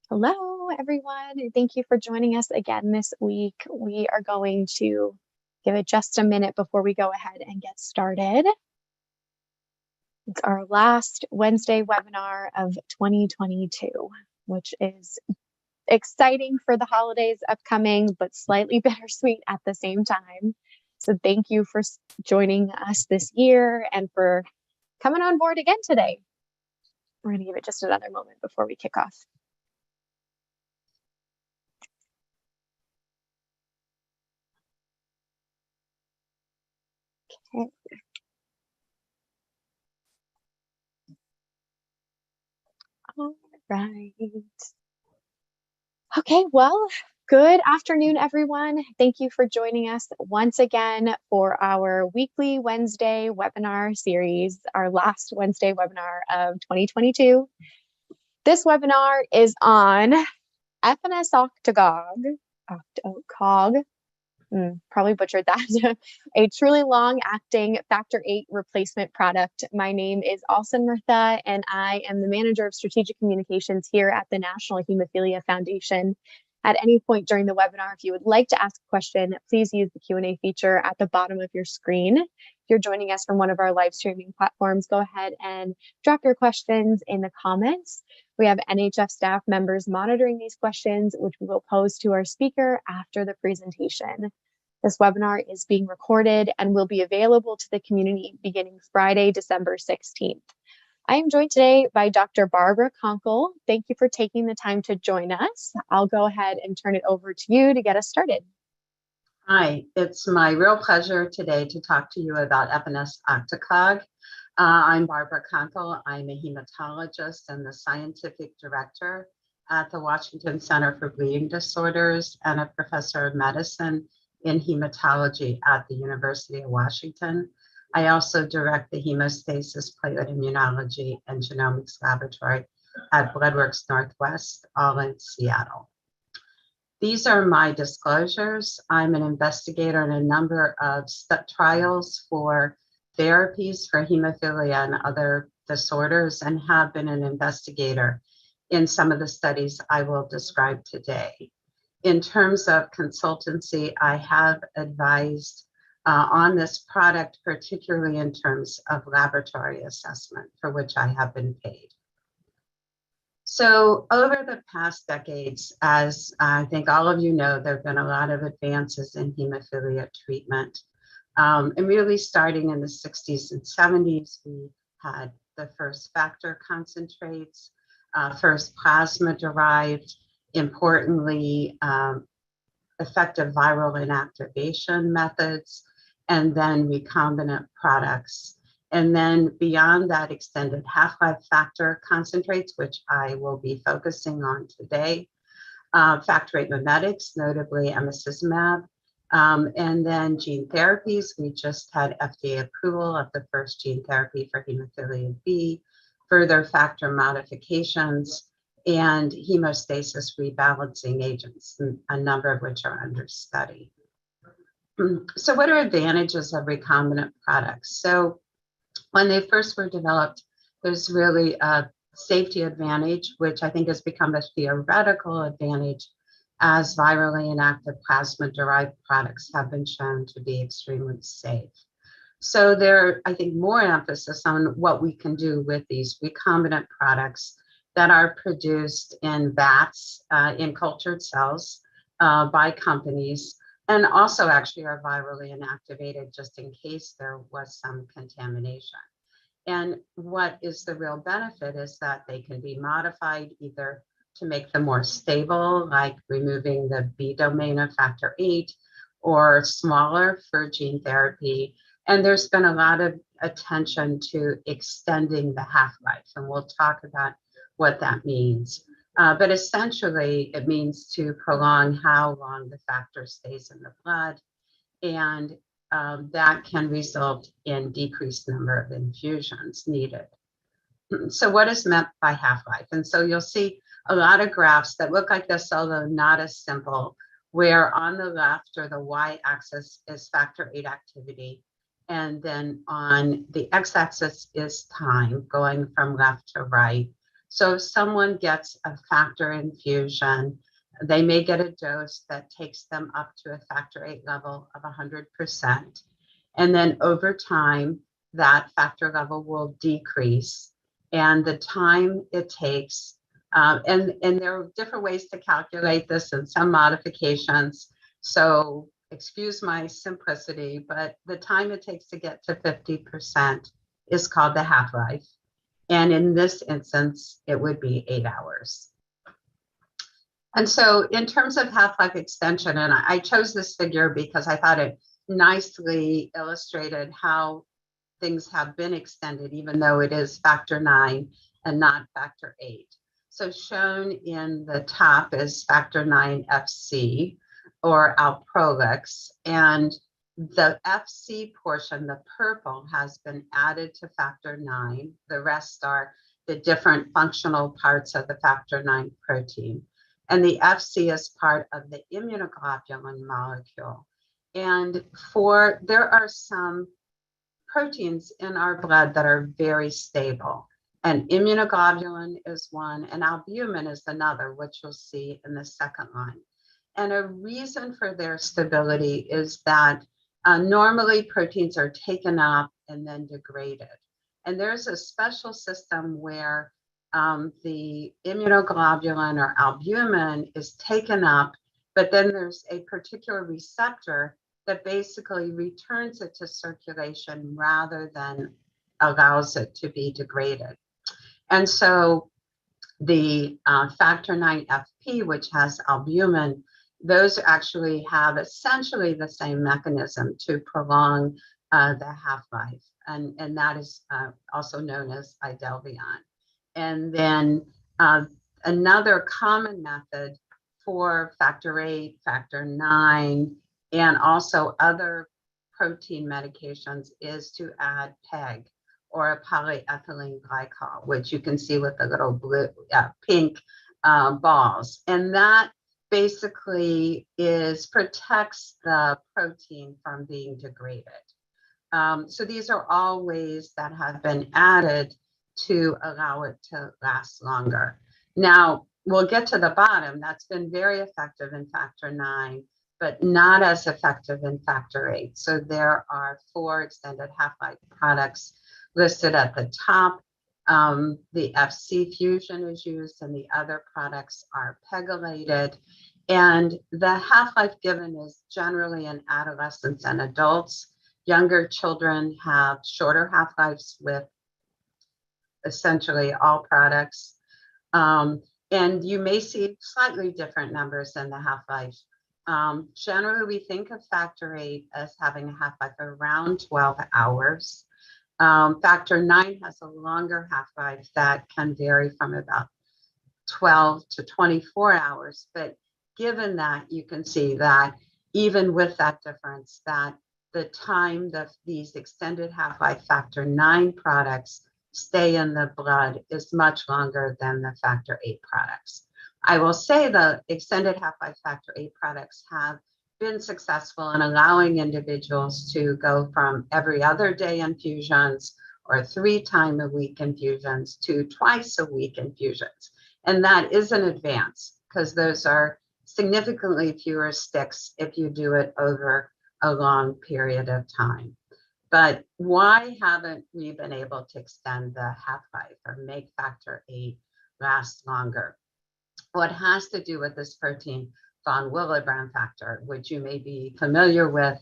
Hello, everyone. Thank you for joining us again this week. We are going to give it just a minute before we go ahead and get started. It's our last Wednesday webinar of 2022, which is exciting for the holidays upcoming, but slightly bittersweet at the same time. So thank you for joining us this year and for coming on board again today. We're going to give it just another moment before we kick off. Okay. All right. Okay, well, good afternoon, everyone. Thank you for joining us once again for our weekly Wednesday webinar series, our last Wednesday webinar of 2022. This webinar is on Efanesoctocog, probably butchered that, a truly long-acting factor VIII replacement product. My name is Alson Murtha, and I am the Manager of Strategic Communications here at the National Hemophilia Foundation. At any point during the webinar, if you would like to ask a question, please use the Q&A feature at the bottom of your screen. If you're joining us from one of our live streaming platforms, go ahead and drop your questions in the comments. We have NHF staff members monitoring these questions, which we will pose to our speaker after the presentation. This webinar is being recorded and will be available to the community beginning Friday, December 16th. I am joined today by Dr. Barbara Konkle. Thank you for taking the time to join us. I'll go ahead and turn it over to you to get us started. Hi, it's my real pleasure today to talk to you about Efanesoctocog. I'm Barbara Konkle. I'm a hematologist and the scientific director at the Washington Center for Bleeding Disorders and a professor of medicine in hematology at the University of Washington. I also direct the hemostasis, platelet immunology, and genomics laboratory at Bloodworks Northwest, all in Seattle. These are my disclosures. I'm an investigator in a number of trials for therapies for hemophilia and other disorders, and have been an investigator in some of the studies I will describe today. In terms of consultancy, I have advised on this product, particularly in terms of laboratory assessment, for which I have been paid. So over the past decades, as I think all of you know, there have been a lot of advances in hemophilia treatment. And really starting in the 60s and 70s, we had the first factor concentrates, first plasma-derived, importantly, effective viral inactivation methods, and then recombinant products. And then beyond that, extended half-life factor concentrates, which I will be focusing on today, factor VIII mimetics, notably emicizumab, and then gene therapies. We just had FDA approval of the first gene therapy for hemophilia B, further factor modifications, and hemostasis rebalancing agents, a number of which are under study. So what are advantages of recombinant products? So when they first were developed, there's really a safety advantage, which I think has become a theoretical advantage, as virally inactive plasma-derived products have been shown to be extremely safe. So there, I think, more emphasis on what we can do with these recombinant products that are produced in vats, in cultured cells by companies, and also actually are virally inactivated just in case there was some contamination. And what is the real benefit is that they can be modified either to make them more stable, like removing the B domain of factor VIII, or smaller for gene therapy. And there's been a lot of attention to extending the half-life, and we'll talk about what that means. But essentially, it means to prolong how long the factor stays in the blood, and that can result in decreased number of infusions needed. So what is meant by half-life? And so you'll see a lot of graphs that look like this, although not as simple, where on the left or the y-axis is factor VIII activity, and then on the x-axis is time, going from left to right. So if someone gets a factor infusion, they may get a dose that takes them up to a factor VIII level of 100%. And then over time, that factor level will decrease. And the time it takes, and there are different ways to calculate this and some modifications. So excuse my simplicity, but the time it takes to get to 50% is called the half-life. And in this instance, it would be 8 hours. And so in terms of half-life extension, and I chose this figure because I thought it nicely illustrated how things have been extended, even though it is factor IX and not factor VIII. So shown in the top is factor IX FC, or Alprolix, and the FC portion, the purple, has been added to factor IX. The rest are the different functional parts of the factor IX protein. And the FC is part of the immunoglobulin molecule. And there are some proteins in our blood that are very stable. And immunoglobulin is one, and albumin is another, which you'll see in the second line. And a reason for their stability is that normally proteins are taken up and then degraded. And there's a special system where the immunoglobulin or albumin is taken up, but then there's a particular receptor that basically returns it to circulation rather than allows it to be degraded. And so the factor IX FP, which has albumin, those actually have essentially the same mechanism to prolong the half-life. And that is also known as Idelvion. And then another common method for factor VIII, factor IX, and also other protein medications is to add PEG, or a polyethylene glycol, which you can see with the little blue, pink balls. And that basically protects the protein from being degraded. So these are all ways that have been added to allow it to last longer. Now, we'll get to the bottom. That's been very effective in factor IX, but not as effective in factor VIII. So there are 4 extended half-life products listed at the top. The FC fusion is used, and the other products are pegylated. And the half-life given is generally in adolescents and adults. Younger children have shorter half-lives with essentially all products. And you may see slightly different numbers in the half-life. Generally, we think of factor VIII as having a half-life around 12 hours. Factor IX has a longer half-life that can vary from about 12 to 24 hours. But given that, you can see that even with that difference, that the time that these extended half-life factor IX products stay in the blood is much longer than the factor VIII products. I will say the extended half-life factor VIII products have been successful in allowing individuals to go from every other day infusions or 3 times a week infusions to twice a week infusions. And that is an advance because those are significantly fewer sticks if you do it over a long period of time. But why haven't we been able to extend the half-life or make factor VIII last longer? Well, it has to do with this protein, von Willebrand factor, which you may be familiar with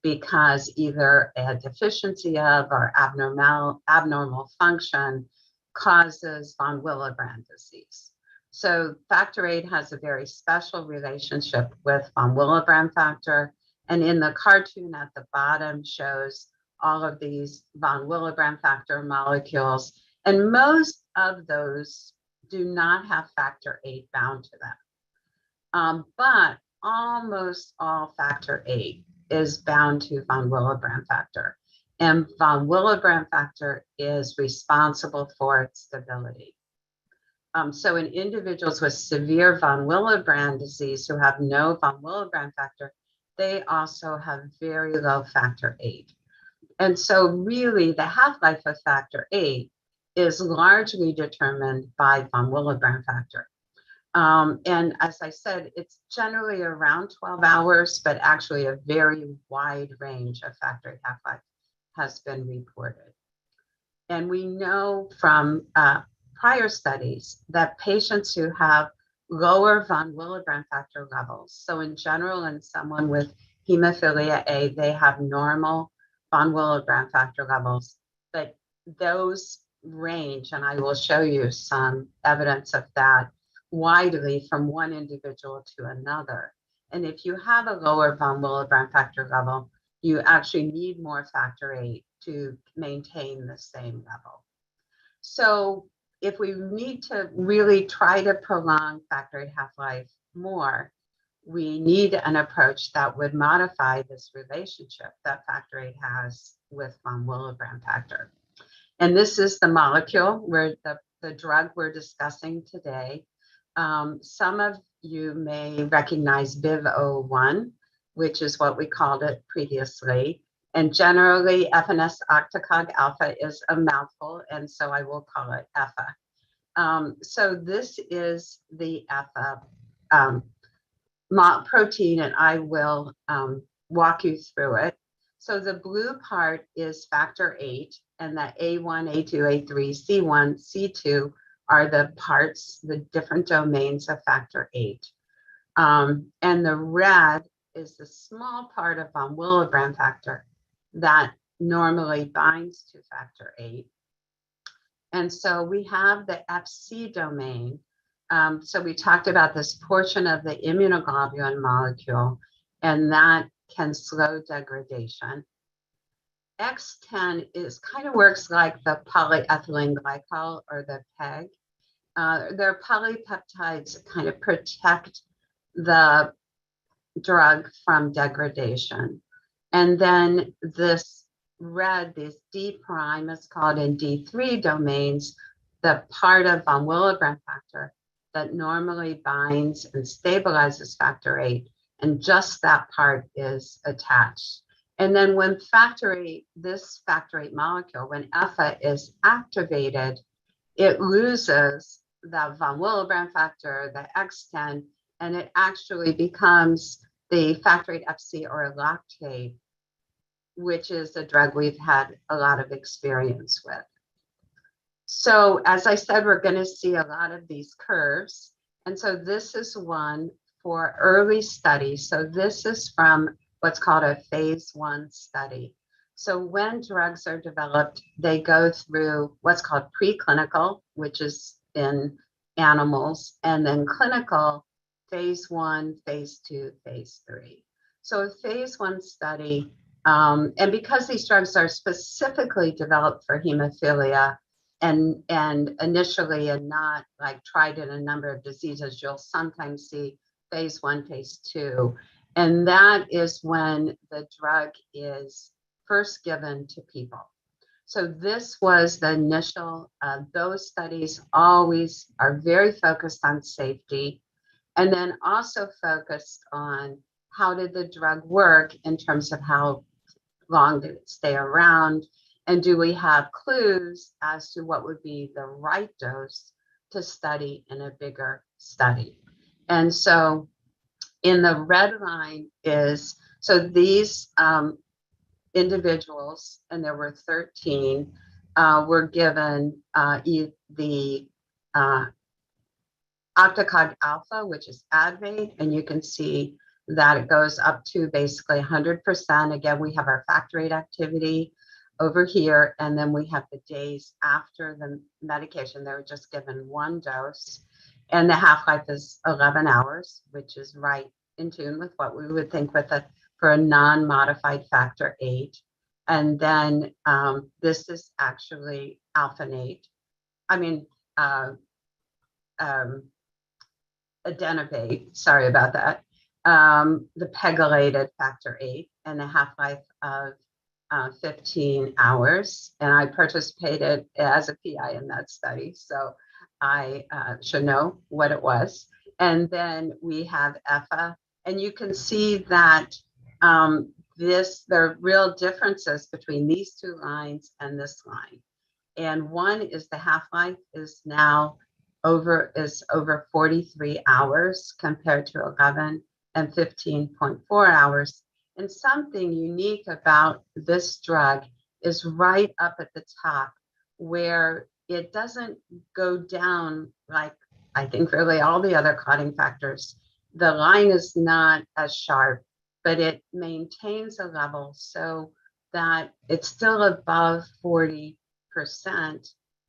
because either a deficiency of or abnormal function causes von Willebrand disease. So factor VIII has a very special relationship with von Willebrand factor. And in the cartoon at the bottom shows all of these von Willebrand factor molecules. And most of those do not have factor VIII bound to them. But almost all factor VIII is bound to von Willebrand factor. And von Willebrand factor is responsible for its stability. So in individuals with severe von Willebrand disease who have no von Willebrand factor, they also have very low factor VIII. And so really the half-life of factor VIII is largely determined by von Willebrand factor. And as I said, it's generally around 12 hours, but actually a very wide range of factor VIII half-life has been reported. And we know from prior studies that patients who have lower von Willebrand factor levels, so in general, in someone with hemophilia A, they have normal von Willebrand factor levels, but those range, and I will show you some evidence of that, widely from one individual to another. And if you have a lower von Willebrand factor level, you actually need more factor VIII to maintain the same level. So if we need to really try to prolong factor VIII half-life more, we need an approach that would modify this relationship that factor VIII has with von Willebrand factor. And this is the molecule where the drug we're discussing today. Some of you may recognize VIII, which is what we called it previously. And generally, Efanesoctocog alpha is a mouthful, and so I will call it EFA. So this is the EFA protein, and I will walk you through it. So the blue part is factor VIII, and the A1, A2, A3, C1, C2 are the parts, the different domains of factor VIII. And the red is the small part of von Willebrand factor that normally binds to factor VIII. And so we have the FC domain. So we talked about this portion of the immunoglobulin molecule, and that can slow degradation. X10 kind of works like the polyethylene glycol or the PEG. They're polypeptides that kind of protect the drug from degradation. And then this red, this D prime is called in D3 domains, the part of von Willebrand factor that normally binds and stabilizes factor VIII, and just that part is attached. And then when this factor VIII molecule, when EFA is activated, it loses the von Willebrand factor, the X10, and it actually becomes the factor VIII FC or lactate, which is a drug we've had a lot of experience with. So as I said, we're going to see a lot of these curves. And so this is one for early studies. So this is from what's called a phase I study. So when drugs are developed, they go through what's called preclinical, which is in animals, and then clinical, phase I, phase II, phase III. So a phase I study, and because these drugs are specifically developed for hemophilia and initially and not like tried in a number of diseases, you'll sometimes see phase I, phase II. And that is when the drug is first given to people. So this was the initial, those studies always are very focused on safety, and then also focused on how did the drug work in terms of how long did it stay around, and do we have clues as to what would be the right dose to study in a bigger study. And so in the red line is, so these individuals, and there were 13, were given the octocog alpha, which is Advate, and you can see that it goes up to basically 100%. Again, we have our factor VIII activity over here, and then we have the days after the medication. They were just given one dose, and the half-life is 11 hours, which is right in tune with what we would think with for a non-modified factor VIII. And then this is actually alphanate. Adenobate, sorry about that. The pegylated factor VIII, and the half-life of 15 hours. And I participated as a PI in that study, so I should know what it was. And then we have EFA, and you can see that there are real differences between these two lines and this line. And one is the half-life is now over 43 hours compared to 11 and 15.4 hours. And something unique about this drug is right up at the top, where it doesn't go down like I think really all the other clotting factors. The line is not as sharp, but it maintains a level so that it's still above 40%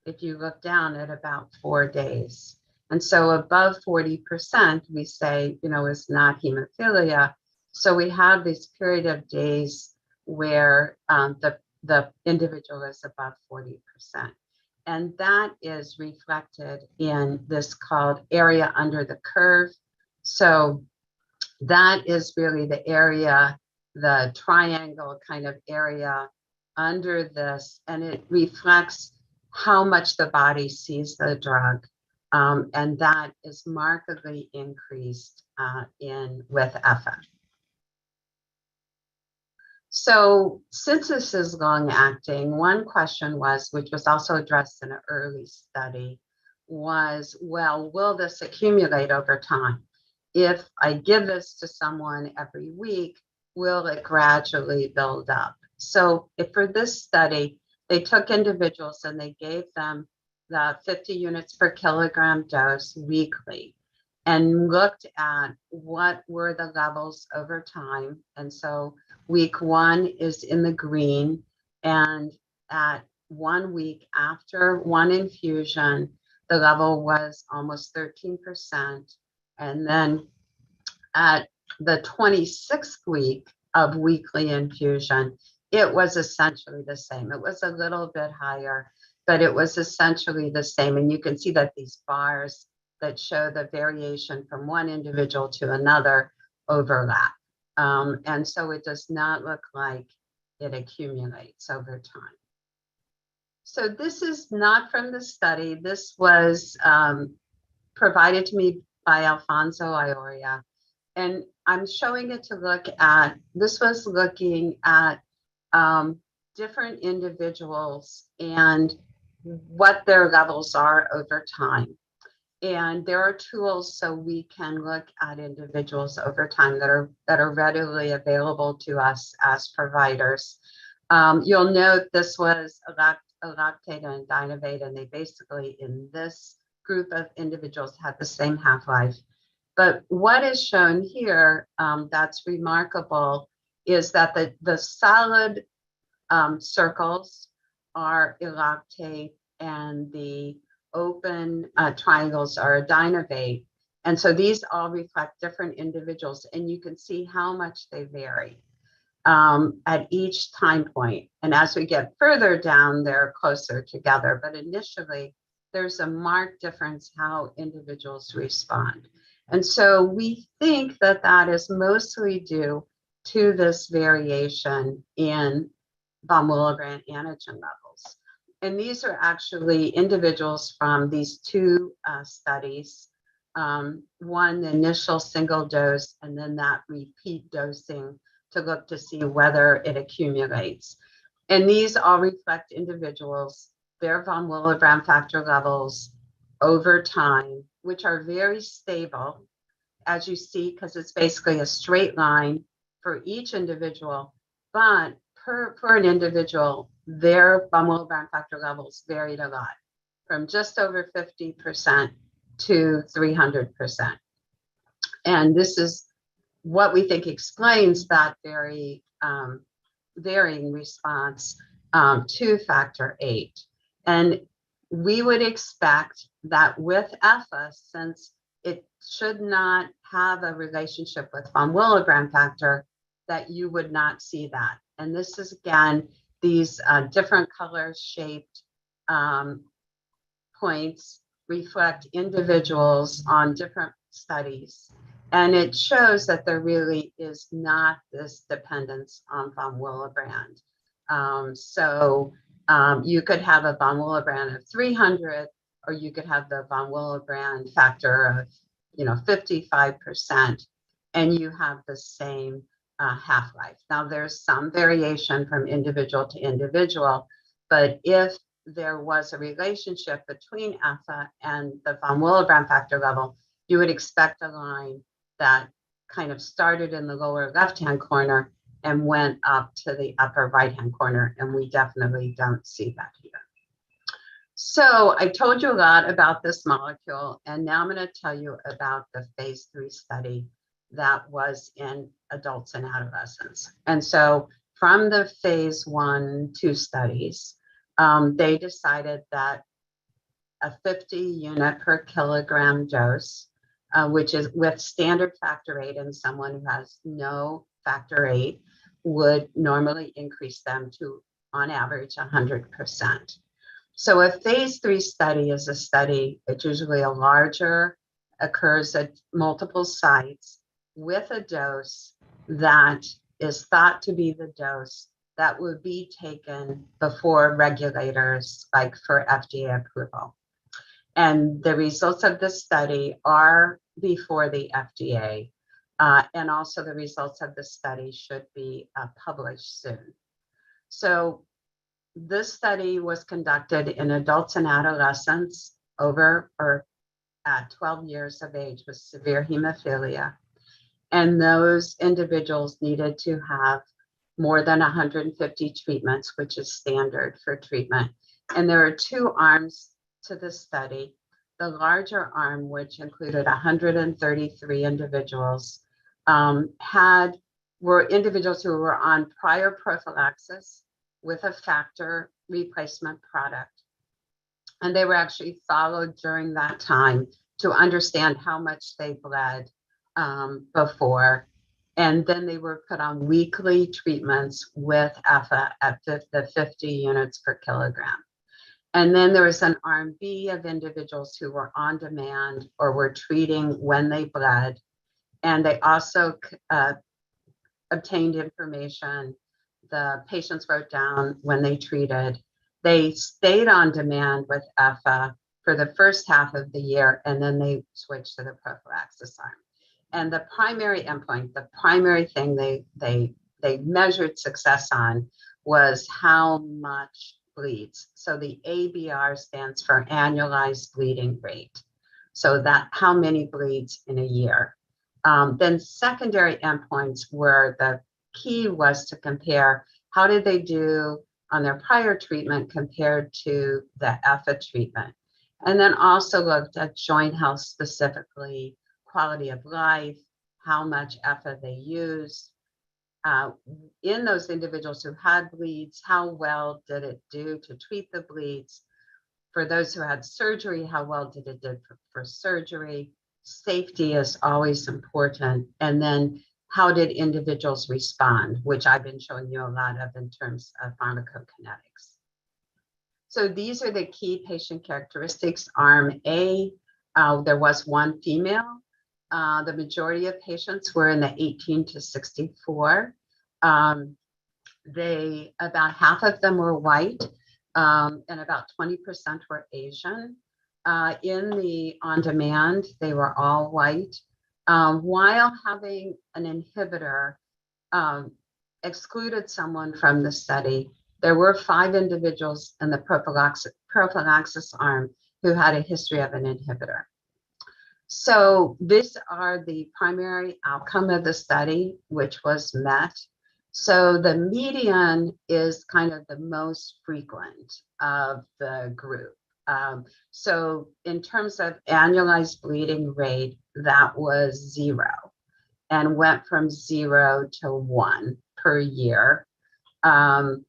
if you look down at about 4 days. And so above 40%, we say, is not hemophilia. So we have this period of days where the individual is above 40%. And that is reflected in this called area under the curve. So that is really the area, the triangle kind of area under this, and it reflects how much the body sees the drug. And that is markedly increased with EFA. So since this is long acting, one question was, which was also addressed in an early study, was, well, will this accumulate over time? If I give this to someone every week, will it gradually build up? So for this study, they took individuals and they gave them the 50 units per kilogram dose weekly and looked at what were the levels over time. And so week 1 is in the green, and at 1 week after 1 infusion, the level was almost 13%. And then at the 26th week of weekly infusion, it was essentially the same. It was a little bit higher, but it was essentially the same. And you can see that these bars that show the variation from one individual to another overlap. And so it does not look like it accumulates over time. So this is not from the study. This was provided to me by Alfonso Ioria. And I'm showing it to look at, this was looking at different individuals and what their levels are over time. And there are tools so we can look at individuals over time that are readily available to us as providers. You'll note this was Eloctate and Dynavate, and they basically, in this group of individuals, had the same half-life. But what is shown here that's remarkable is that the solid circles are Eloctate and the open triangles are Dynavate. And so these all reflect different individuals, and you can see how much they vary at each time point. And as we get further down, they're closer together. But initially, there's a marked difference how individuals respond. And so we think that that is mostly due to this variation in von Willebrand antigen levels. And these are actually individuals from these 2 studies, one, the initial single dose, and then that repeat dosing to look to see whether it accumulates. And these all reflect individuals, their von Willebrand factor levels over time, which are very stable, as you see, because it's basically a straight line for each individual, but per an individual, their von Willebrand factor levels varied a lot, from just over 50% to 300%. And this is what we think explains that very varying response to factor VIII. And we would expect that with EFA, since it should not have a relationship with von Willebrand factor, that you would not see that. And this is, again, these different color shaped points reflect individuals on different studies. And it shows that there really is not this dependence on von Willebrand. You could have a von Willebrand of 300, or you could have the von Willebrand factor of 55%, and you have the same half-life. Now, there's some variation from individual to individual, but if there was a relationship between EFA and the von Willebrand factor level, you would expect a line that kind of started in the lower left-hand corner and went up to the upper right-hand corner, and we definitely don't see that here. So I told you a lot about this molecule, and now I'm going to tell you about the phase 3 study that was in adults and adolescents. And so from the phase 1-2 studies, they decided that a 50 unit per kilogram dose, which is with standard factor VIII in someone who has no factor VIII, would normally increase them to, on average, 100%. So a phase 3 study is a study, it's usually a larger, occurs at multiple sites with a dose that is thought to be the dose that would be taken before regulators, like for FDA approval. And the results of this study are before the FDA, and also the results of the study should be published soon. So this study was conducted in adults and adolescents over or at 12 years of age with severe hemophilia. And those individuals needed to have more than 150 treatments, which is standard for treatment. And there are 2 arms to the study. The larger arm, which included 133 individuals, were individuals who were on prior prophylaxis with a factor replacement product. And they were actually followed during that time to understand how much they bled before. And then they were put on weekly treatments with EFA at the 50 units per kilogram. And then there was an arm B of individuals who were on demand or were treating when they bled. And they also obtained information. The patients wrote down when they treated. They stayed on demand with EFA for the first half of the year, and then they switched to the prophylaxis arm. And the primary endpoint, the primary thing they measured success on was how much bleeds. So the ABR stands for annualized bleeding rate. So that how many bleeds in a year. Then secondary endpoints were the key was to compare how did they do on their prior treatment compared to the EFA treatment. And then also looked at joint health specifically, quality of life, how much EFA they used. In those individuals who had bleeds, how well did it do to treat the bleeds? For those who had surgery, how well did it do for surgery? Safety is always important. And then how did individuals respond, which I've been showing you a lot of in terms of pharmacokinetics. So these are the key patient characteristics. Arm A, there was 1 female. The majority of patients were in the 18 to 64. About half of them were white, and about 20% were Asian. In the on-demand, they were all white. While having an inhibitor excluded someone from the study, there were 5 individuals in the prophylaxis arm who had a history of an inhibitor. So these are the primary outcome of the study, which was met. So the median is kind of the most frequent of the group. So in terms of annualized bleeding rate, that was 0 and went from 0 to 1 per year. And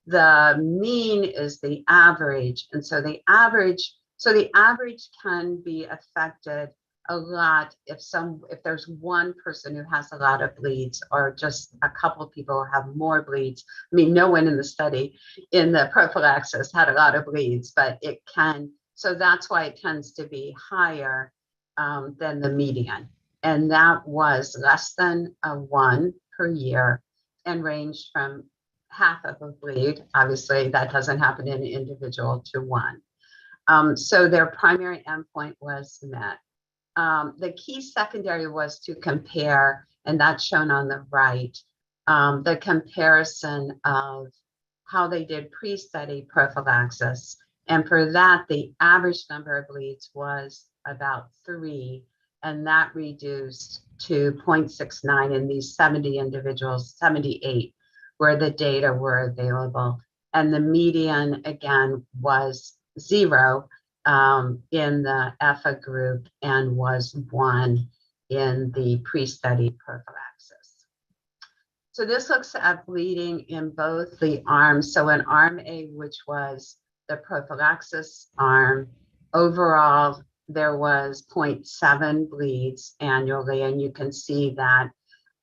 the mean is the average. And so the average can be affected a lot if there's one person who has a lot of bleeds or just a couple of people have more bleeds. I mean, no one in the study in the prophylaxis had a lot of bleeds, but it can, so that's why it tends to be higher than the median. And that was less than 1 per year and ranged from half of a bleed. Obviously that doesn't happen in an individual to 1. So their primary endpoint was met. The key secondary was to compare, and that's shown on the right, the comparison of how they did pre-study prophylaxis. And for that, the average number of bleeds was about 3, and that reduced to 0.69 in these 70 individuals, 78 where the data were available. And the median, again, was 0 in the EFA group and was 1 in the pre-study prophylaxis. So this looks at bleeding in both the arms. So in arm A, which was the prophylaxis arm, overall, there was 0.7 bleeds annually. And you can see that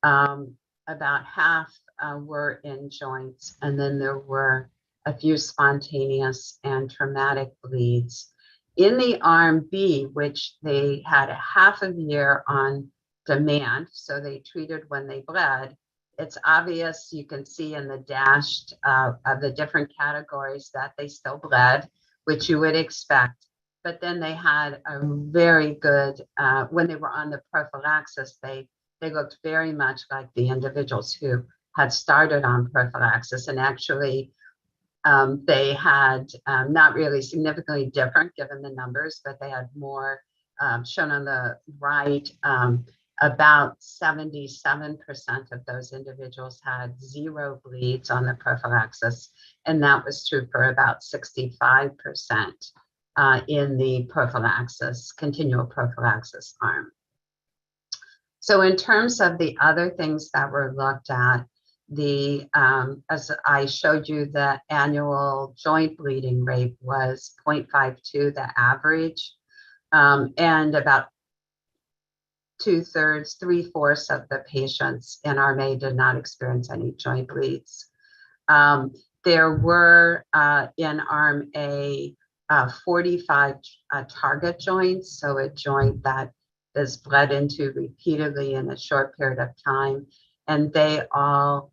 about half were in joints. And then there were a few spontaneous and traumatic bleeds. In the arm B, which they had a half a year on demand, so they treated when they bled, it's obvious, you can see in the dashed of the different categories that they still bled, which you would expect. But then they had a very good, when they were on the prophylaxis, they looked very much like the individuals who had started on prophylaxis, and actually they had not really significantly different given the numbers, but they had more shown on the right. About 77% of those individuals had 0 bleeds on the prophylaxis, and that was true for about 65% in the prophylaxis, continual prophylaxis arm. So in terms of the other things that were looked at, as I showed you, the annual joint bleeding rate was 0.52, the average, and about 2/3, 3/4 of the patients in arm A did not experience any joint bleeds. There were in arm A 45 target joints, so a joint that is bled into repeatedly in a short period of time, and they all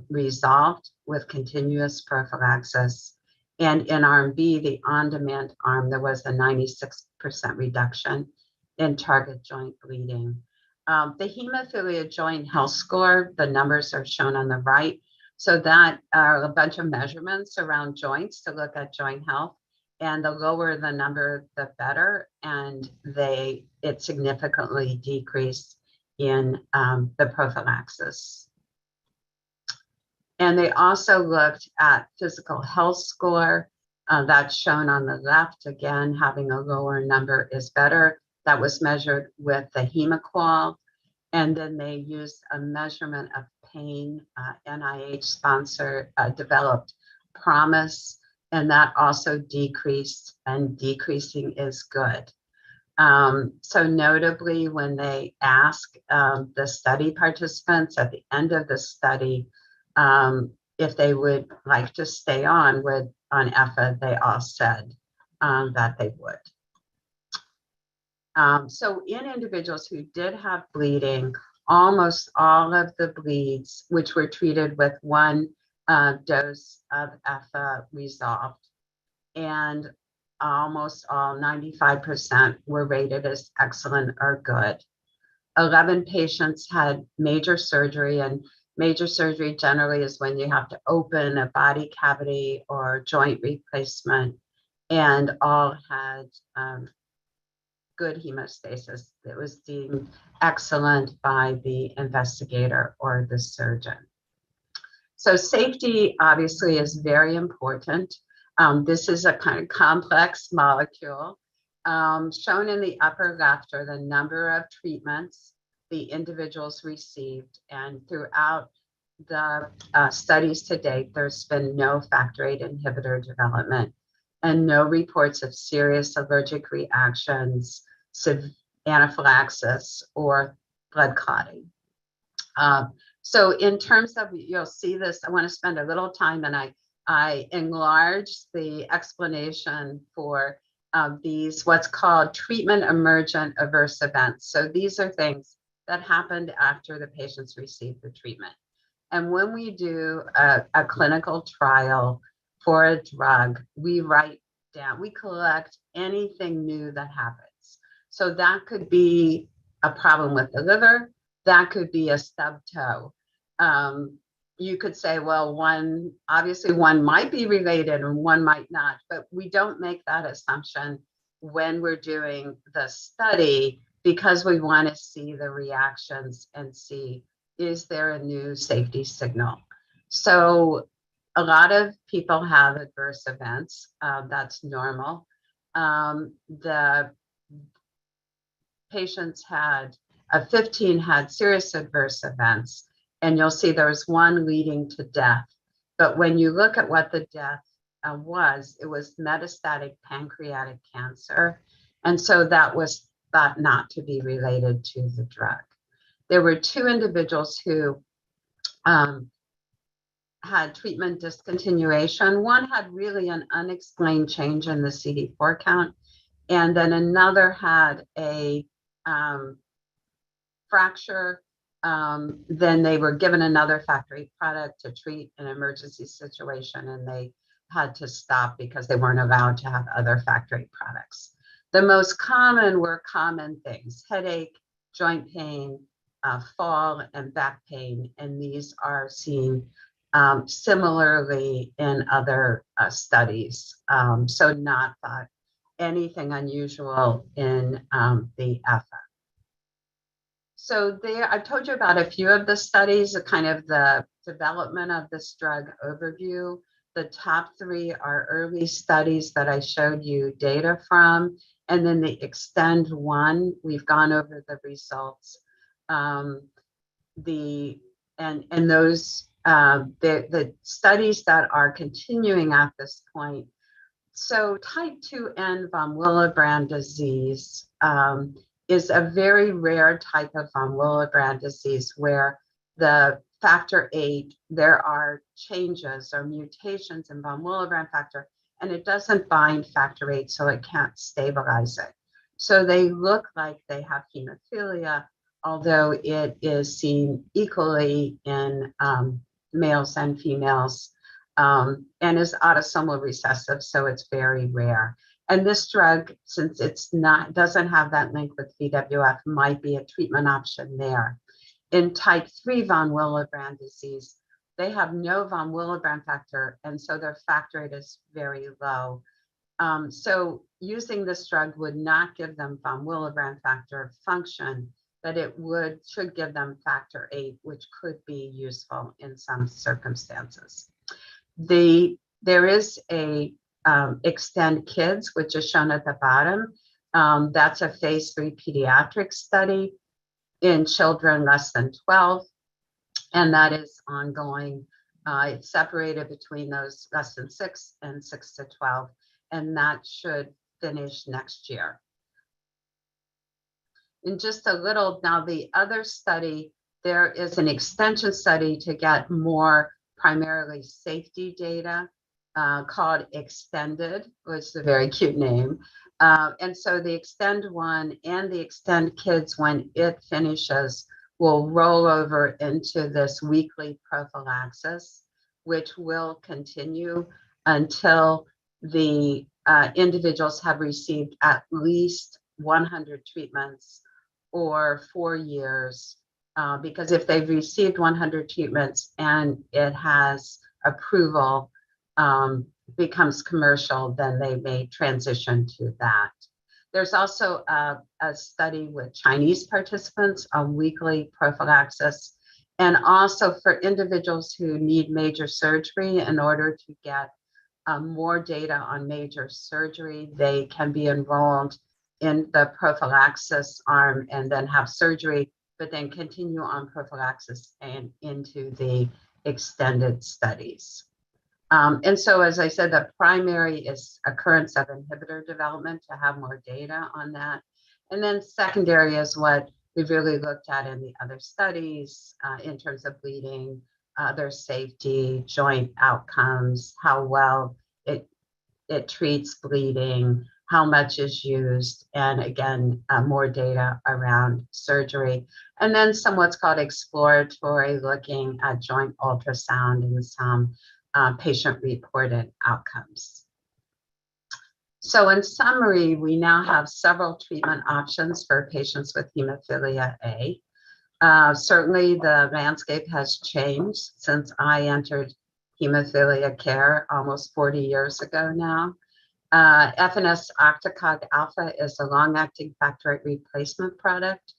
resolved with continuous prophylaxis. And in arm B, the on-demand arm, there was a 96% reduction in target joint bleeding. The hemophilia joint health score, the numbers are shown on the right. So that are a bunch of measurements around joints to look at joint health. And the lower the number, the better. And it significantly decreased in the prophylaxis. And they also looked at physical health score. That's shown on the left. Again, having a lower number is better. That was measured with the HemoQual. And then they used a measurement of pain, NIH-sponsored, developed PROMIS, and that also decreased, and decreasing is good. So notably, when they ask the study participants at the end of the study if they would like to stay on EFA, they all said that they would. So in individuals who did have bleeding, almost all of the bleeds, which were treated with 1 dose of EFA, resolved. And almost all, 95%, were rated as excellent or good. 11 patients had major surgery, and major surgery generally is when you have to open a body cavity or joint replacement, and all had good hemostasis. It was deemed excellent by the investigator or the surgeon. So safety obviously is very important. This is a kind of complex molecule. Shown in the upper left are the number of treatments the individuals received, and throughout the studies to date, there's been no factor VIII inhibitor development and no reports of serious allergic reactions, anaphylaxis, or blood clotting. So in terms of, you'll see this, I want to spend a little time, and I enlarged the explanation for these what's called treatment emergent adverse events. So these are things that happened after the patients received the treatment. And when we do a clinical trial for a drug, we write down, we collect anything new that happens. So that could be a problem with the liver, that could be a stub toe. you could say, well, obviously one might be related and one might not, but we don't make that assumption when we're doing the study, because we want to see the reactions and see, is there a new safety signal? So a lot of people have adverse events. That's normal. The patients had, 15 had serious adverse events, and you'll see there was one leading to death. But when you look at what the death it was metastatic pancreatic cancer. And so that was thought not to be related to the drug. There were 2 individuals who had treatment discontinuation. One had really an unexplained change in the CD4 count, and then another had a fracture. Then they were given another factor VIII product to treat an emergency situation, and they had to stop because they weren't allowed to have other factor VIII products. The most common were common things: headache, joint pain, fall, and back pain. And these are seen similarly in other studies. So not thought anything unusual in the EFA. So there, I've told you about a few of the studies, a kind of the development of this drug overview. The top 3 are early studies that I showed you data from. And then the Extend one, we've gone over the results. The studies that are continuing at this point. So type 2N von Willebrand disease is a very rare type of von Willebrand disease where the factor VIII, there are changes or mutations in von Willebrand factor, and it doesn't bind factor VIII, so it can't stabilize it. So they look like they have hemophilia, although it is seen equally in males and females, and is autosomal recessive, so it's very rare. And this drug, since doesn't have that link with VWF, might be a treatment option there. In type 3 von Willebrand disease, they have no von Willebrand factor, and so their factor VIII is very low. So using this drug would not give them von Willebrand factor function, but it should give them factor VIII, which could be useful in some circumstances. There is a Extend Kids, which is shown at the bottom. That's a phase 3 pediatric study in children less than 12, and that is ongoing. It's separated between those less than 6 and 6 to 12, and that should finish next year. In just a little, now the other study, there is an extension study to get more primarily safety data called Extended, which is a very cute name. And so the Extend one and the Extend Kids, when it finishes, will roll over into this weekly prophylaxis, which will continue until the individuals have received at least 100 treatments or 4 years. Because if they've received 100 treatments and it has approval, becomes commercial, then they may transition to that. There's also a study with Chinese participants on weekly prophylaxis, and also for individuals who need major surgery. In order to get more data on major surgery, they can be enrolled in the prophylaxis arm and then have surgery, but then continue on prophylaxis and into the extended studies. And so, as I said, the primary is occurrence of inhibitor development, to have more data on that. And then secondary is what we've really looked at in the other studies in terms of bleeding, other safety, joint outcomes, how well it treats bleeding, how much is used, and again, more data around surgery. And then some what's called exploratory, looking at joint ultrasound and some patient-reported outcomes. So in summary, we now have several treatment options for patients with hemophilia A. Certainly the landscape has changed since I entered hemophilia care almost 40 years ago now. Efanesoctocog alpha is a long-acting factor VIII replacement product.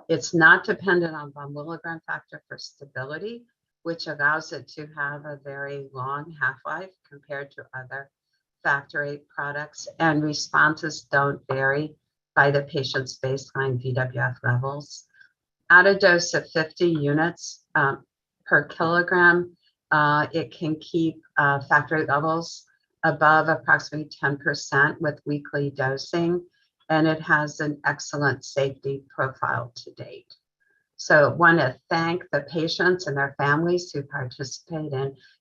It's not dependent on von Willebrand factor for stability, which allows it to have a very long half-life compared to other factor VIII products, and responses don't vary by the patient's baseline VWF levels. At a dose of 50 units per kilogram, it can keep factor VIII levels above approximately 10% with weekly dosing, and it has an excellent safety profile to date. So I want to thank the patients and their families who participate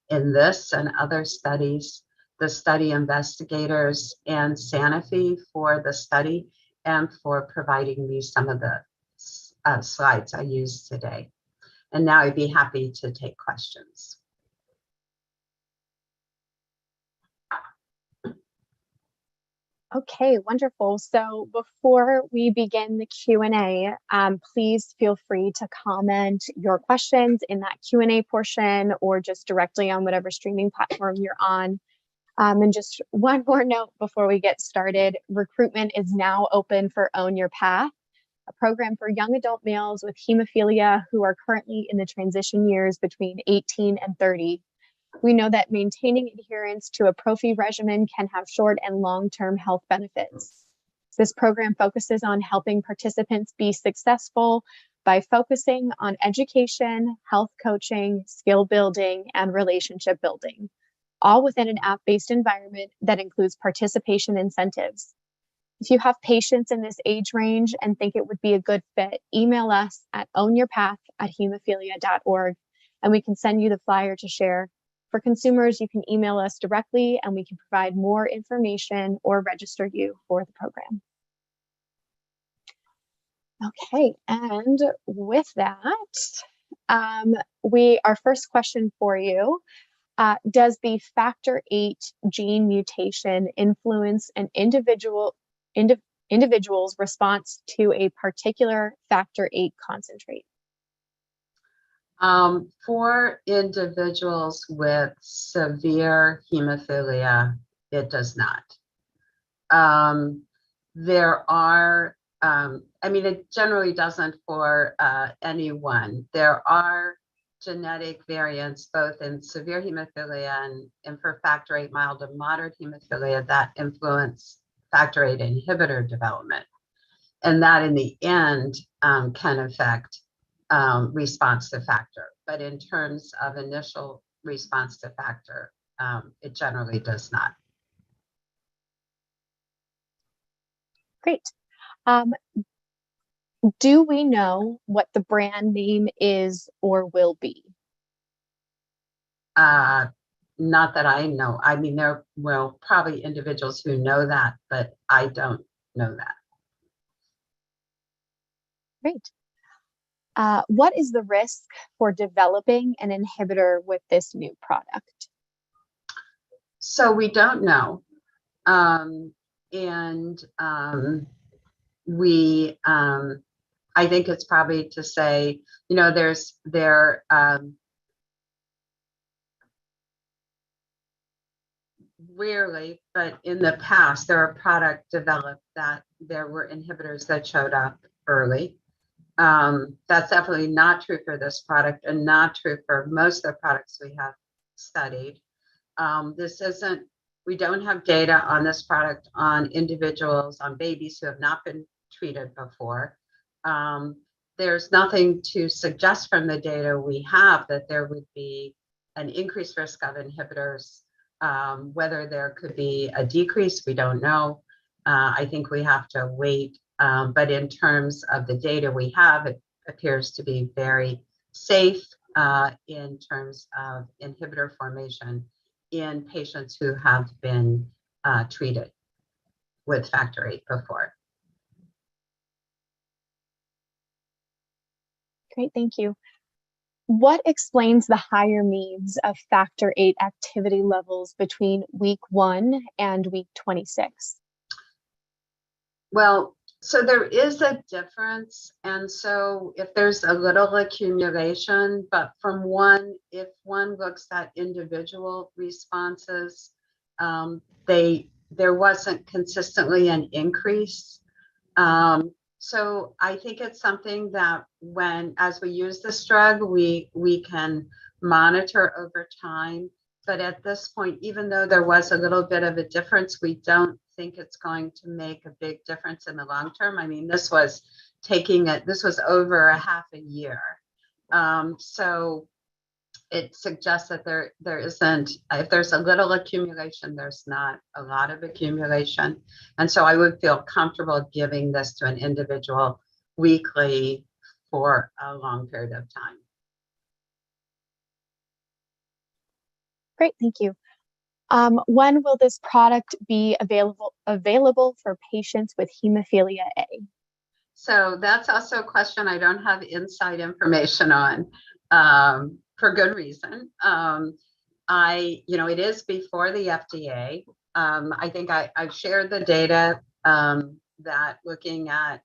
in this and other studies, the study investigators and Sanofi for the study and for providing me some of the slides I used today. And now I'd be happy to take questions. Okay, wonderful. So before we begin the Q&A, please feel free to comment your questions in that Q&A portion or just directly on whatever streaming platform you're on. And just one more note before we get started, recruitment is now open for Own Your Path, a program for young adult males with hemophilia who are currently in the transition years between 18 and 30. We know that maintaining adherence to a prophy regimen can have short and long-term health benefits. This program focuses on helping participants be successful by focusing on education, health coaching, skill building, and relationship building, all within an app-based environment that includes participation incentives. If you have patients in this age range and think it would be a good fit, email us at ownyourpath@hemophilia.org, and we can send you the flyer to share. For consumers, you can email us directly and we can provide more information or register you for the program. Okay, and with that, our first question for you, does the factor VIII gene mutation influence an individual's response to a particular factor VIII concentrate? For individuals with severe hemophilia, it does not. There are, it generally doesn't for anyone. There are genetic variants both in severe hemophilia and for factor VIII mild to moderate hemophilia that influence factor VIII inhibitor development. And that in the end can affect response to factor. But in terms of initial response to factor, it generally does not. Great. Do we know what the brand name is or will be? Not that I know. I mean, there will probably individuals who know that, but I don't know that. Great. What is the risk for developing an inhibitor with this new product? So we don't know. I think it's probably to say, rarely, but in the past, there are products developed that there were inhibitors that showed up early. That's definitely not true for this product and not true for most of the products we have studied. We don't have data on this product on individuals, on babies who have not been treated before. There's nothing to suggest from the data we have that there would be an increased risk of inhibitors. Whether there could be a decrease, we don't know. I think we have to wait. But in terms of the data we have, it appears to be very safe in terms of inhibitor formation in patients who have been treated with factor VIII before. Great, thank you. What explains the higher means of factor VIII activity levels between week 1 and week 26? Well, So there is a difference. And so if there's a little accumulation, but if one looks at individual responses, there wasn't consistently an increase. So I think it's something that as we use this drug, we can monitor over time. But at this point, even though there was a little bit of a difference, we don't think it's going to make a big difference in the long term. I mean, this was over a half a year. So it suggests that there isn't, if there's a little accumulation, there's not a lot of accumulation. And so I would feel comfortable giving this to an individual weekly for a long period of time. Great, thank you. When will this product be available for patients with hemophilia A? So that's also a question I don't have inside information on, for good reason. It is before the FDA. I think I've shared the data that looking at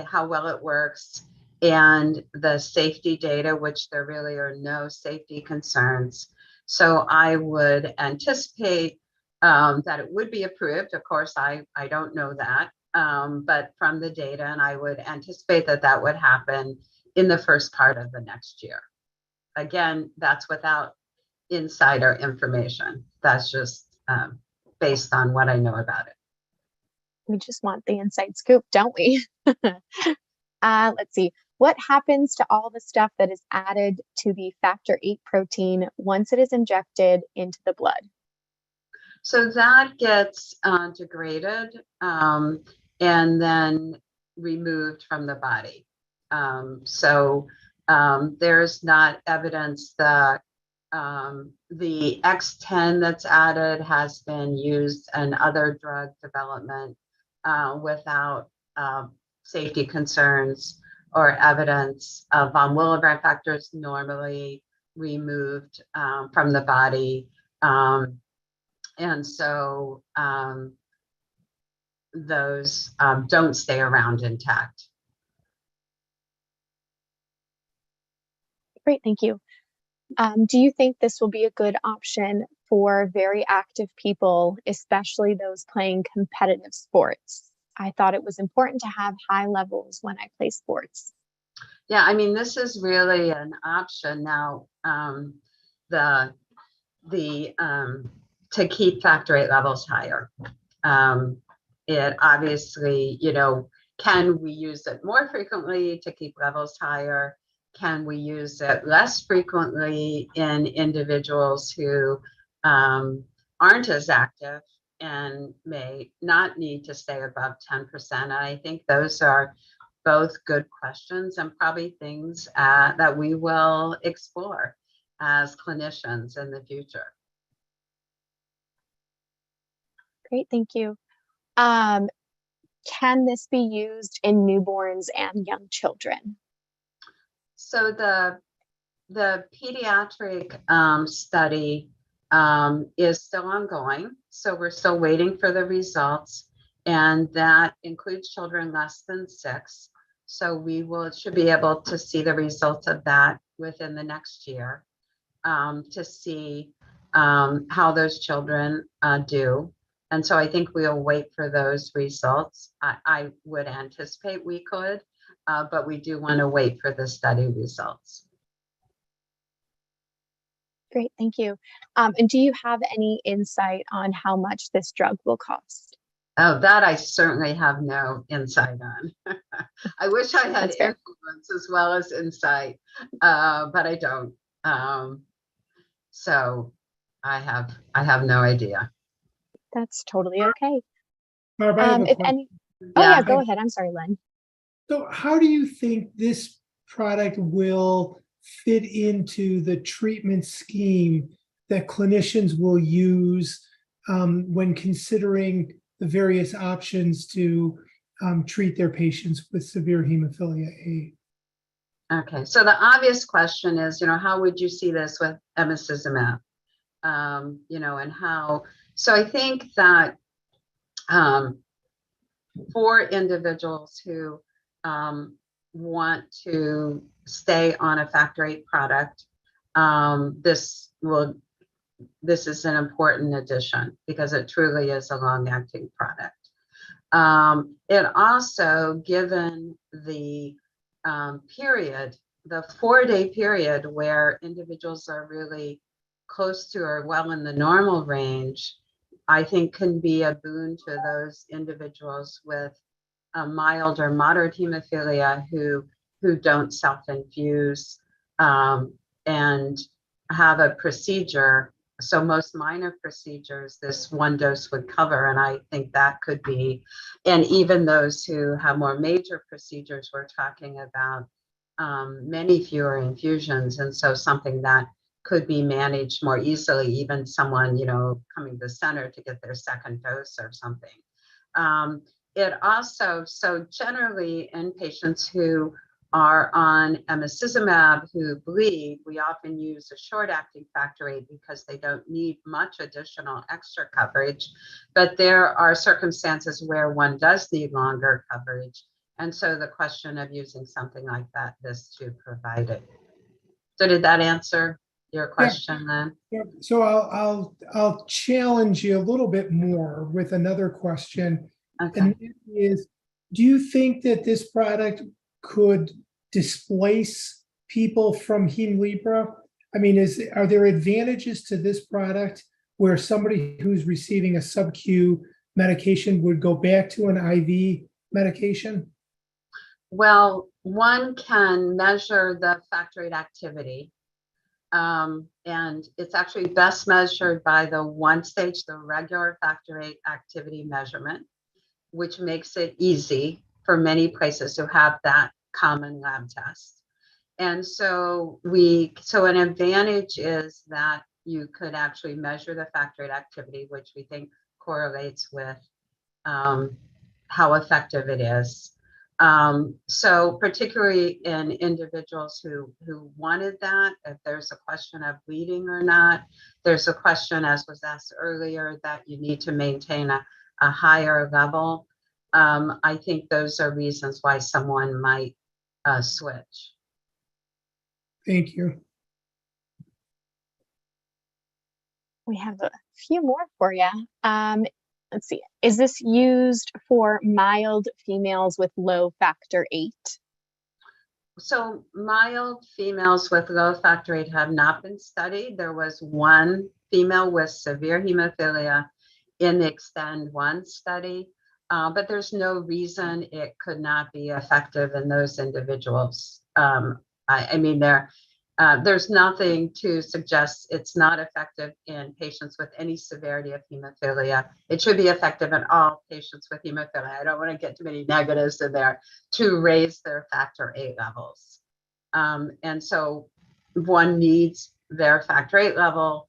how well it works and the safety data, which there really are no safety concerns. So I would anticipate that it would be approved. Of course, I don't know that, but from the data, and I would anticipate that would happen in the first part of the next year. Again, that's without insider information. That's just based on what I know about it. We just want the inside scoop, don't we? Let's see. What happens to all the stuff that is added to the factor VIII protein once it is injected into the blood? So that gets degraded and then removed from the body. There's not evidence that the X10 that's added has been used in other drug development without safety concerns or evidence. Von Willebrand factors normally removed from the body. And so those don't stay around intact. Great, thank you. Do you think this will be a good option for very active people, especially those playing competitive sports? I thought it was important to have high levels when I play sports. Yeah, I mean, this is really an option now. To keep factor VIII levels higher. It obviously, can we use it more frequently to keep levels higher? Can we use it less frequently in individuals who aren't as active and may not need to stay above 10%? And I think those are both good questions and probably things that we will explore as clinicians in the future. Great, thank you. Can this be used in newborns and young children? So the pediatric study is still ongoing. So we're still waiting for the results, and that includes children less than 6. So we should be able to see the results of that within the next year to see how those children do. And so I think we'll wait for those results. I would anticipate we could, but we do want to wait for the study results. Great, thank you. And do you have any insight on how much this drug will cost? Oh, that I certainly have no insight on. I wish I had influence as well as insight, but I don't. So I have no idea. That's totally okay. Barb, I have a question. Yeah, go ahead. I'm sorry, Len. So how do you think this product will fit into the treatment scheme that clinicians will use when considering the various options to treat their patients with severe hemophilia A? Okay, so the obvious question is, how would you see this with emicizumab? And how? So I think that for individuals who want to stay on a factor VIII product, this is an important addition because it truly is a long-acting product. It also, given the period, the 4-day period where individuals are really close to or well in the normal range, I think can be a boon to those individuals with a mild or moderate hemophilia who don't self-infuse and have a procedure. So most minor procedures, this one dose would cover, and I think that could be, and even those who have more major procedures, we're talking about many fewer infusions, and so something that could be managed more easily, even someone, coming to the center to get their second dose or something. It also, so generally in patients who are on emicizumab who bleed, we often use a short-acting factor VIII because they don't need much additional extra coverage, but there are circumstances where one does need longer coverage. And so the question of using something like that, this too provided. So did that answer your question then? Yeah. So I'll challenge you a little bit more with another question. Okay. And that is, do you think that this product could displace people from Hemlibra? I mean, are there advantages to this product where somebody who's receiving a sub-Q medication would go back to an IV medication? Well, one can measure the factor VIII activity. And it's actually best measured by the one stage, the regular factor VIII activity measurement, which makes it easy for many places to have that common lab test. And so an advantage is that you could actually measure the factor VIII activity, which we think correlates with how effective it is. So particularly in individuals who wanted that, if there's a question of bleeding or not, there's a question, as was asked earlier, that you need to maintain a higher level. I think those are reasons why someone might switch. Thank you. We have a few more for you. Let's see. Is this used for mild females with low factor VIII? So mild females with low factor VIII have not been studied. There was one female with severe hemophilia in the Extend-1 study, but there's no reason it could not be effective in those individuals. I mean, there's nothing to suggest it's not effective in patients with any severity of hemophilia. It should be effective in all patients with hemophilia. I don't want to get too many negatives in there, to raise their factor VIII levels. And so one needs their factor VIII level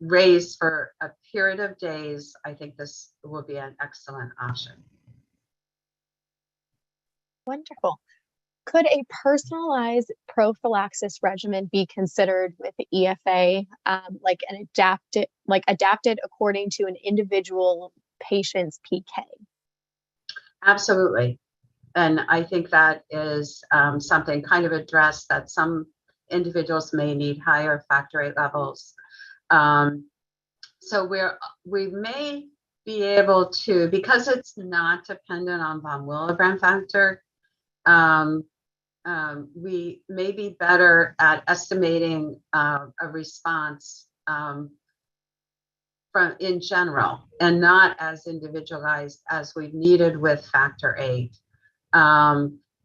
raised for a period of days. I think this will be an excellent option. Wonderful. Could a personalized prophylaxis regimen be considered with the EFA, adapted according to an individual patient's PK? Absolutely. And I think that is something kind of addressed, that some individuals may need higher factor VIII levels. So we may be able to, because it's not dependent on von Willebrand factor, we may be better at estimating a response in general, and not as individualized as we've needed with factor VIII,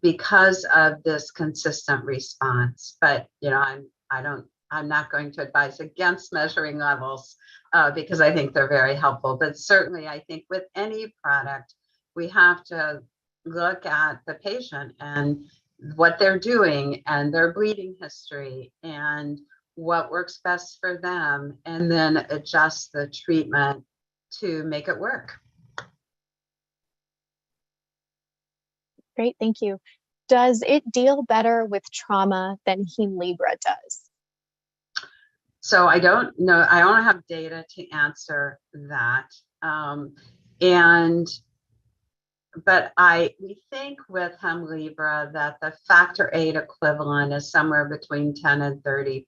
because of this consistent response. But I'm not going to advise against measuring levels because I think they're very helpful. But certainly, I think with any product, we have to look at the patient and what they're doing and their bleeding history and what works best for them, and then adjust the treatment to make it work. Great, thank you. Does it deal better with trauma than Hemlibra does? So I don't know. I don't have data to answer that. And but we think with Hemlibra that the factor VIII equivalent is somewhere between 10 and 30%.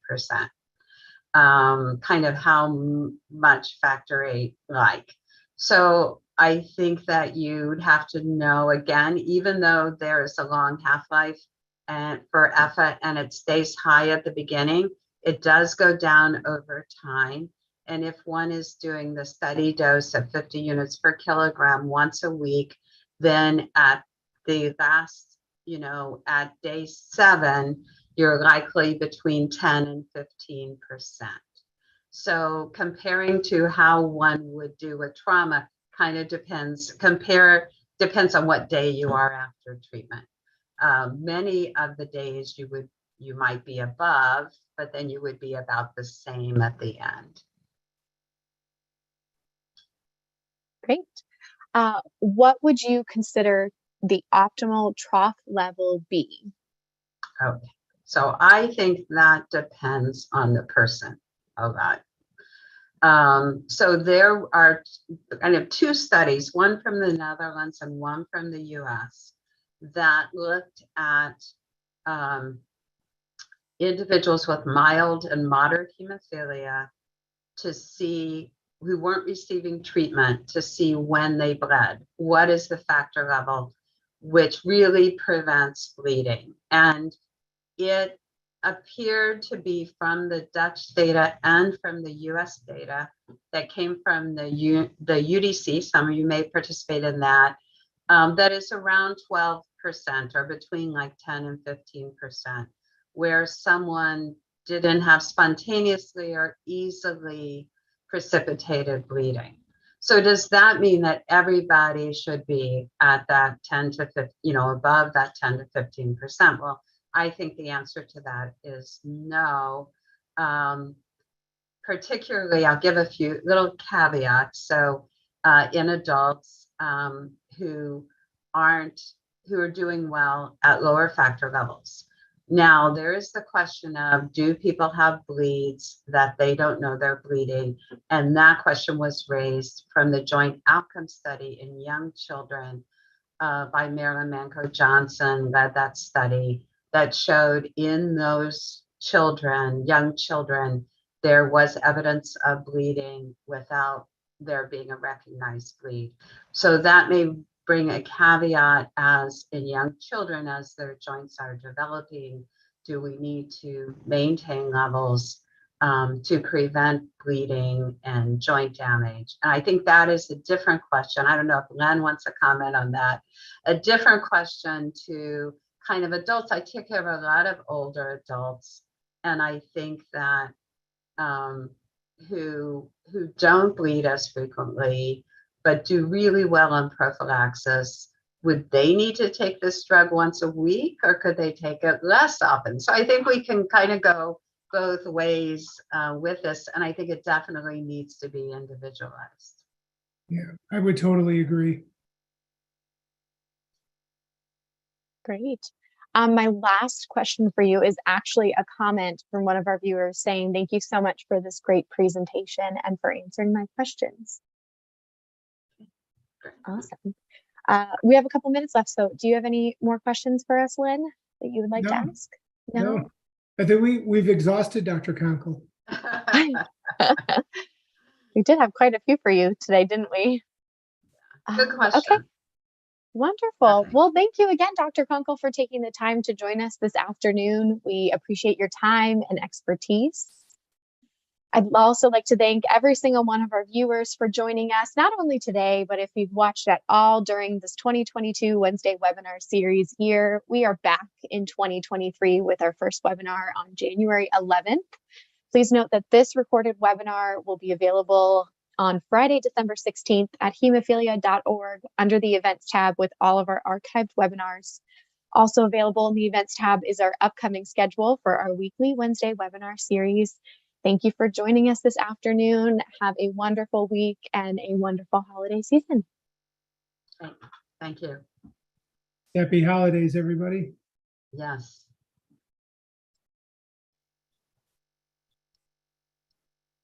Kind of how much factor VIII like. So I think that you'd have to know, again, even though there's a long half-life and for EFA and it stays high at the beginning, it does go down over time. And if one is doing the steady dose of 50 units per kilogram once a week, then at the last, at day 7, you're likely between 10 and 15%. So comparing to how one would do with trauma kind of depends on what day you are after treatment. Many of the days you might be above, but then you would be about the same at the end. Great. What would you consider the optimal trough level be? Okay, so I think that depends on the person a lot. So there are kind of 2 studies, one from the Netherlands and one from the US, that looked at individuals with mild and moderate hemophilia who weren't receiving treatment, to see when they bled. What is the factor level which really prevents bleeding? And it appeared to be from the Dutch data and from the US data that came from the UDC, some of you may participate in that, that is around 12% or between like 10 and 15%, where someone didn't have spontaneously or easily precipitated bleeding. So does that mean that everybody should be at that 10 to 15, above that 10 to 15%? Well, I think the answer to that is no. Particularly, I'll give a few little caveats. So in adults who are doing well at lower factor levels. Now, there is the question of, do people have bleeds that they don't know they're bleeding? And that question was raised from the joint outcome study in young children by Marilyn Manco Johnson, led that study that showed in those children, young children, there was evidence of bleeding without there being a recognized bleed. So that may bring a caveat, as in young children, as their joints are developing, do we need to maintain levels to prevent bleeding and joint damage? And I think that is a different question. I don't know if Len wants to comment on that. A different question to kind of adults. I take care of a lot of older adults, and I think that who don't bleed as frequently, but do really well on prophylaxis, would they need to take this drug once a week, or could they take it less often? So I think we can kind of go both ways with this, and I think it definitely needs to be individualized. Yeah, I would totally agree. Great. My last question for you is actually a comment from one of our viewers saying, thank you so much for this great presentation and for answering my questions. Awesome. We have a couple minutes left, so do you have any more questions for us, Lynn, that you would like to ask? No. I think we've exhausted Dr. Konkle. We did have quite a few for you today, didn't we? Good question. Okay. Wonderful. Okay. Well, thank you again, Dr. Konkle, for taking the time to join us this afternoon. We appreciate your time and expertise. I'd also like to thank every single one of our viewers for joining us, not only today, but if you've watched at all during this 2022 Wednesday webinar series here. We are back in 2023 with our first webinar on January 11th. Please note that this recorded webinar will be available on Friday, December 16th at hemophilia.org under the events tab with all of our archived webinars. Also available in the events tab is our upcoming schedule for our weekly Wednesday webinar series. Thank you for joining us this afternoon. Have a wonderful week and a wonderful holiday season. Thank you. Happy holidays, everybody. Yes.